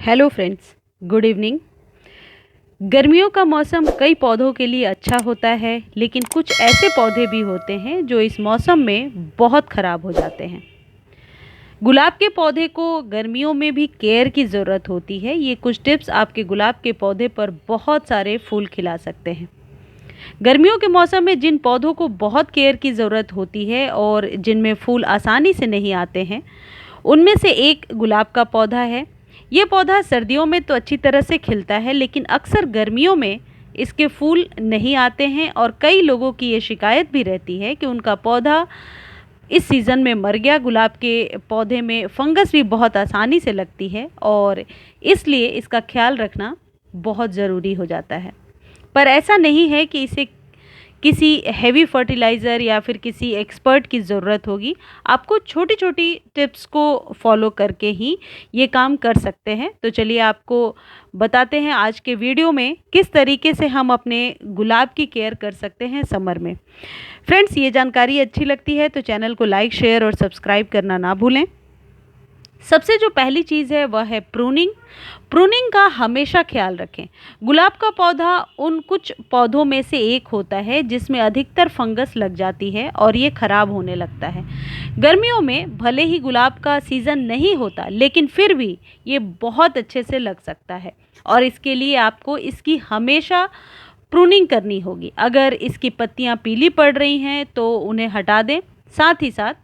Hello friends, good evening. गर्मियों का मौसम कई पौधों के लिए अच्छा होता है, लेकिन कुछ ऐसे पौधे भी होते हैं जो इस मौसम में बहुत ख़राब हो जाते हैं। गुलाब के पौधे को गर्मियों में भी केयर की ज़रूरत होती है। ये कुछ टिप्स आपके गुलाब के पौधे पर बहुत सारे फूल खिला सकते हैं। गर्मियों के मौसम में जिन पौधों को बहुत केयर की ज़रूरत होती है और जिनमें फूल आसानी से नहीं आते हैं, उनमें से एक गुलाब का पौधा है। ये पौधा सर्दियों में तो अच्छी तरह से खिलता है, लेकिन अक्सर गर्मियों में इसके फूल नहीं आते हैं और कई लोगों की ये शिकायत भी रहती है कि उनका पौधा इस सीज़न में मर गया। गुलाब के पौधे में फंगस भी बहुत आसानी से लगती है और इसलिए इसका ख्याल रखना बहुत ज़रूरी हो जाता है। पर ऐसा नहीं है कि इसे किसी हेवी फर्टिलाइज़र या फिर किसी एक्सपर्ट की ज़रूरत होगी। आपको छोटी-छोटी टिप्स को फॉलो करके ही ये काम कर सकते हैं। तो चलिए आपको बताते हैं आज के वीडियो में किस तरीके से हम अपने गुलाब की केयर कर सकते हैं समर में। फ्रेंड्स, ये जानकारी अच्छी लगती है तो चैनल को लाइक, शेयर और सब्सक्राइब करना ना भूलें। सबसे जो पहली चीज़ है वह है प्रूनिंग। प्रूनिंग का हमेशा ख्याल रखें। गुलाब का पौधा उन कुछ पौधों में से एक होता है जिसमें अधिकतर फंगस लग जाती है और ये खराब होने लगता है। गर्मियों में भले ही गुलाब का सीज़न नहीं होता, लेकिन फिर भी ये बहुत अच्छे से लग सकता है और इसके लिए आपको इसकी हमेशा प्रूनिंग करनी होगी। अगर इसकी पत्तियां पीली पड़ रही हैं तो उन्हें हटा दें। साथ ही साथ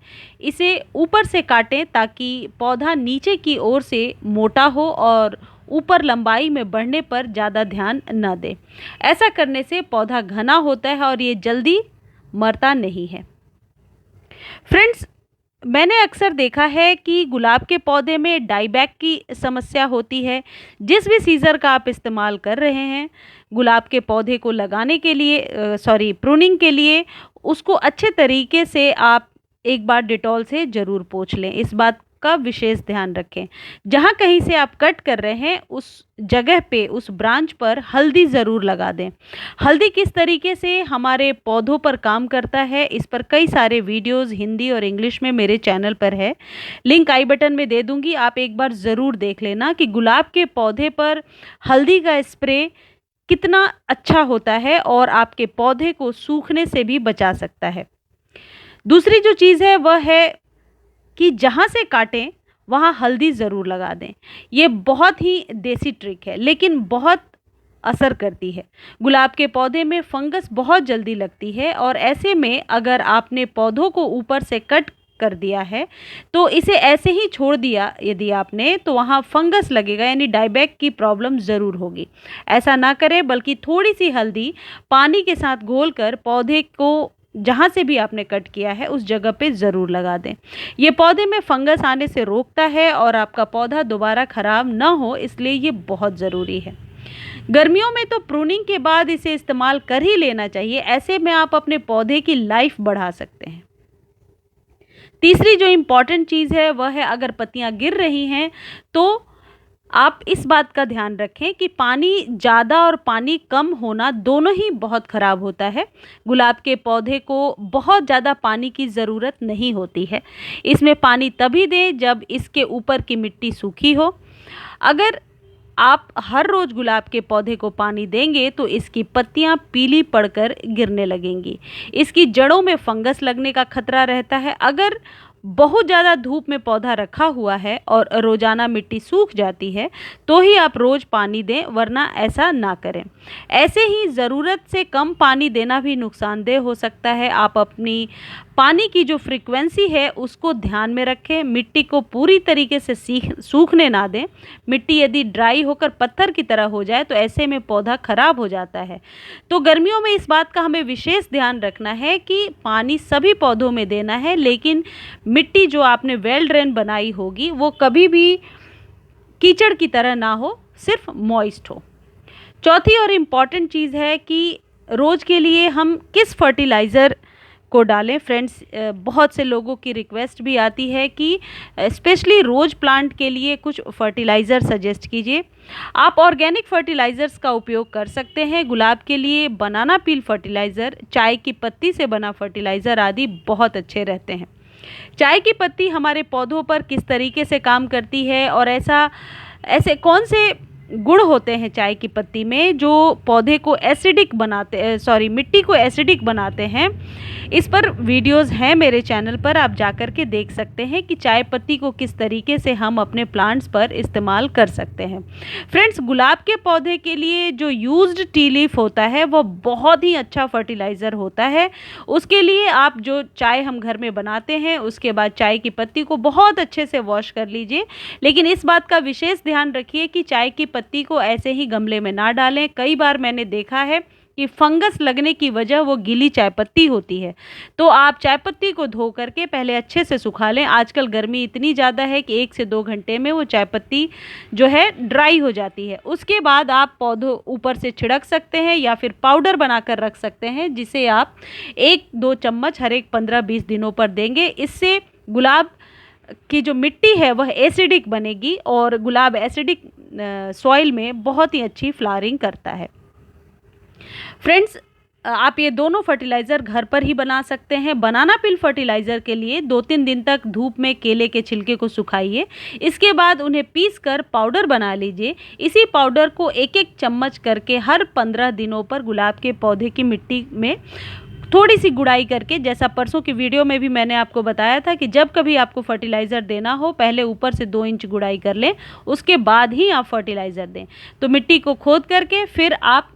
इसे ऊपर से काटें ताकि पौधा नीचे की ओर से मोटा हो और ऊपर लंबाई में बढ़ने पर ज़्यादा ध्यान न दें। ऐसा करने से पौधा घना होता है और ये जल्दी मरता नहीं है। फ्रेंड्स, मैंने अक्सर देखा है कि गुलाब के पौधे में डाईबैक की समस्या होती है। जिस भी सीज़र का आप इस्तेमाल कर रहे हैं गुलाब के पौधे को लगाने के लिए प्रूनिंग के लिए, उसको अच्छे तरीके से आप एक बार डिटॉल से ज़रूर पोंछ लें। इस बात का विशेष ध्यान रखें। जहाँ कहीं से आप कट कर रहे हैं उस जगह पे, उस ब्रांच पर हल्दी ज़रूर लगा दें। हल्दी किस तरीके से हमारे पौधों पर काम करता है, इस पर कई सारे वीडियोस हिंदी और इंग्लिश में मेरे चैनल पर है। लिंक आई बटन में दे दूंगी, आप एक बार ज़रूर देख लेना कि गुलाब के पौधे पर हल्दी का स्प्रे कितना अच्छा होता है और आपके पौधे को सूखने से भी बचा सकता है। दूसरी जो चीज़ है वह है कि जहाँ से काटें वहाँ हल्दी ज़रूर लगा दें। ये बहुत ही देसी ट्रिक है, लेकिन बहुत असर करती है। गुलाब के पौधे में फंगस बहुत जल्दी लगती है और ऐसे में अगर आपने पौधों को ऊपर से कट कर दिया है तो इसे ऐसे ही छोड़ दिया यदि आपने, तो वहाँ फंगस लगेगा, यानी डाईबैक की प्रॉब्लम ज़रूर होगी। ऐसा ना करें, बल्कि थोड़ी सी हल्दी पानी के साथ घोलकर पौधे को जहाँ से भी आपने कट किया है उस जगह पे ज़रूर लगा दें। ये पौधे में फंगस आने से रोकता है और आपका पौधा दोबारा ख़राब ना हो, इसलिए ये बहुत ज़रूरी है। गर्मियों में तो प्रूनिंग के बाद इसे इस्तेमाल कर ही लेना चाहिए। ऐसे में आप अपने पौधे की लाइफ बढ़ा सकते हैं। तीसरी जो इम्पॉर्टेंट चीज़ है वह है, अगर पत्तियां गिर रही हैं तो आप इस बात का ध्यान रखें कि पानी ज़्यादा और पानी कम होना दोनों ही बहुत ख़राब होता है। गुलाब के पौधे को बहुत ज़्यादा पानी की ज़रूरत नहीं होती है। इसमें पानी तभी दें जब इसके ऊपर की मिट्टी सूखी हो। अगर आप हर रोज़ गुलाब के पौधे को पानी देंगे तो इसकी पत्तियां पीली पड़कर गिरने लगेंगी। इसकी जड़ों में फंगस लगने का खतरा रहता है। अगर बहुत ज़्यादा धूप में पौधा रखा हुआ है और रोज़ाना मिट्टी सूख जाती है तो ही आप रोज़ पानी दें, वरना ऐसा ना करें। ऐसे ही ज़रूरत से कम पानी देना भी नुकसानदेह हो सकता है। आप अपनी पानी की जो फ्रीक्वेंसी है उसको ध्यान में रखें। मिट्टी को पूरी तरीके से सूखने ना दें। मिट्टी यदि ड्राई होकर पत्थर की तरह हो जाए तो ऐसे में पौधा खराब हो जाता है। तो गर्मियों में इस बात का हमें विशेष ध्यान रखना है कि पानी सभी पौधों में देना है, लेकिन मिट्टी जो आपने वेल ड्रेन बनाई होगी वो कभी भी कीचड़ की तरह ना हो, सिर्फ मॉइस्ट हो। चौथी और इम्पॉर्टेंट चीज़ है कि रोज़ के लिए हम किस फर्टिलाइज़र को डालें। फ्रेंड्स, बहुत से लोगों की रिक्वेस्ट भी आती है कि स्पेशली रोज़ प्लांट के लिए कुछ फर्टिलाइज़र सजेस्ट कीजिए। आप ऑर्गेनिक फर्टिलाइज़र्स का उपयोग कर सकते हैं। गुलाब के लिए बनाना पील फर्टिलाइज़र, चाय की पत्ती से बना फर्टिलाइज़र आदि बहुत अच्छे रहते हैं। चाय की पत्ती हमारे पौधों पर किस तरीके से काम करती है और ऐसा ऐसे कौन से गुण होते हैं चाय की पत्ती में जो पौधे को एसिडिक बनाते, मिट्टी को एसिडिक बनाते हैं। इस पर वीडियोस हैं मेरे चैनल पर, आप जाकर के देख सकते हैं कि चाय पत्ती को किस तरीके से हम अपने प्लांट्स पर इस्तेमाल कर सकते हैं। फ्रेंड्स, गुलाब के पौधे के लिए जो यूज्ड टी लीफ होता है वो बहुत ही अच्छा फर्टिलाइज़र होता है। उसके लिए आप जो चाय हम घर में बनाते हैं उसके बाद चाय की पत्ती को बहुत अच्छे से वॉश कर लीजिए, लेकिन इस बात का विशेष ध्यान रखिए कि चाय की पत्ती को ऐसे ही गमले में ना डालें। कई बार मैंने देखा है कि फंगस लगने की वजह वो गीली चाय पत्ती होती है। तो आप चाय पत्ती को धो करके पहले अच्छे से सुखा लें। आजकल गर्मी इतनी ज़्यादा है कि 1 से 2 घंटे में वो चाय पत्ती जो है ड्राई हो जाती है। उसके बाद आप पौधों ऊपर से छिड़क सकते हैं या फिर पाउडर बनाकर रख सकते हैं, जिसे आप 1-2 चम्मच हर एक 15-20 दिनों पर देंगे। इससे गुलाब की जो मिट्टी है वह एसिडिक बनेगी और गुलाब एसिडिक सॉइल में बहुत ही अच्छी फ्लावरिंग करता है। फ्रेंड्स, आप ये दोनों फर्टिलाइज़र घर पर ही बना सकते हैं। बनाना पिल फर्टिलाइज़र के लिए 2-3 दिन तक धूप में केले के छिलके को सुखाइए। इसके बाद उन्हें पीसकर पाउडर बना लीजिए। इसी पाउडर को 1-1 चम्मच करके हर 15 दिनों पर गुलाब के पौधे की मिट्टी में थोड़ी सी गुड़ाई करके, जैसा परसों की वीडियो में भी मैंने आपको बताया था कि जब कभी आपको फर्टिलाइज़र देना हो पहले ऊपर से 2 इंच गुड़ाई कर लें, उसके बाद ही आप फर्टिलाइज़र दें। तो मिट्टी को खोद करके फिर आप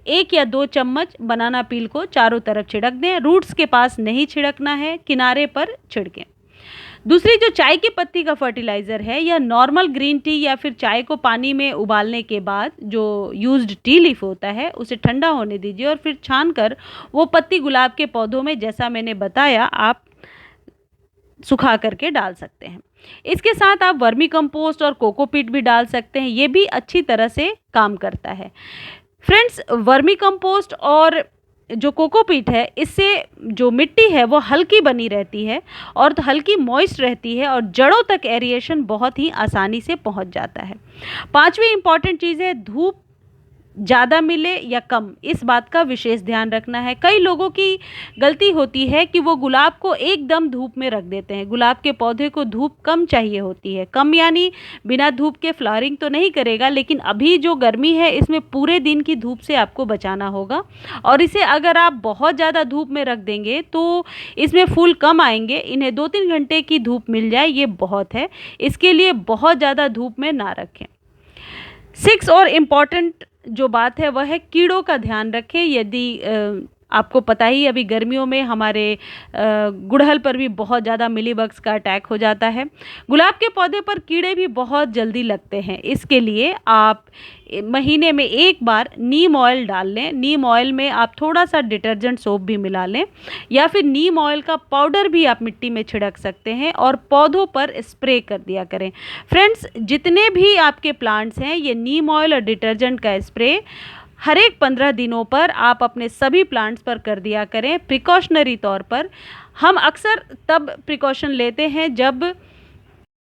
1 या 2 चम्मच बनाना पील को चारों तरफ छिड़क दें। रूट्स के पास नहीं छिड़कना है, किनारे पर छिड़कें। दूसरी जो चाय की पत्ती का फर्टिलाइज़र है या नॉर्मल ग्रीन टी या फिर चाय को पानी में उबालने के बाद जो यूज्ड टी लीफ होता है उसे ठंडा होने दीजिए और फिर छानकर वो पत्ती गुलाब के पौधों में, जैसा मैंने बताया, आप सुखा करके डाल सकते हैं। इसके साथ आप वर्मी कंपोस्ट और कोकोपीट भी डाल सकते हैं, ये भी अच्छी तरह से काम करता है। फ्रेंड्स, वर्मी कंपोस्ट और जो कोकोपीट है, इससे जो मिट्टी है वो हल्की बनी रहती है और तो हल्की मॉइस्ट रहती है और जड़ों तक एरिएशन बहुत ही आसानी से पहुंच जाता है। 5वीं इंपॉर्टेंट चीज़ है धूप ज़्यादा मिले या कम, इस बात का विशेष ध्यान रखना है। कई लोगों की गलती होती है कि वो गुलाब को एकदम धूप में रख देते हैं। गुलाब के पौधे को धूप कम चाहिए होती है। कम यानी बिना धूप के फ्लावरिंग तो नहीं करेगा, लेकिन अभी जो गर्मी है इसमें पूरे दिन की धूप से आपको बचाना होगा और इसे अगर आप बहुत ज़्यादा धूप में रख देंगे तो इसमें फूल कम आएंगे। इन्हें 2-3 घंटे की धूप मिल जाए ये बहुत है, इसके लिए बहुत ज़्यादा धूप में ना रखें। 6 और इम्पॉर्टेंट जो बात है वह है कीड़ों का ध्यान रखें। यदि आपको पता ही अभी गर्मियों में हमारे गुड़हल पर भी बहुत ज़्यादा मिलीबग्स का अटैक हो जाता है। गुलाब के पौधे पर कीड़े भी बहुत जल्दी लगते हैं, इसके लिए आप महीने में 1 बार नीम ऑयल डाल लें। नीम ऑयल में आप थोड़ा सा डिटर्जेंट सोप भी मिला लें या फिर नीम ऑयल का पाउडर भी आप मिट्टी में छिड़क सकते हैं और पौधों पर स्प्रे कर दिया करें। फ्रेंड्स, जितने भी आपके प्लांट्स हैं ये नीम ऑयल और डिटर्जेंट का स्प्रे हर एक 15 दिनों पर आप अपने सभी प्लांट्स पर कर दिया करें। प्रिकॉशनरी तौर पर हम अक्सर तब प्रिकॉशन लेते हैं जब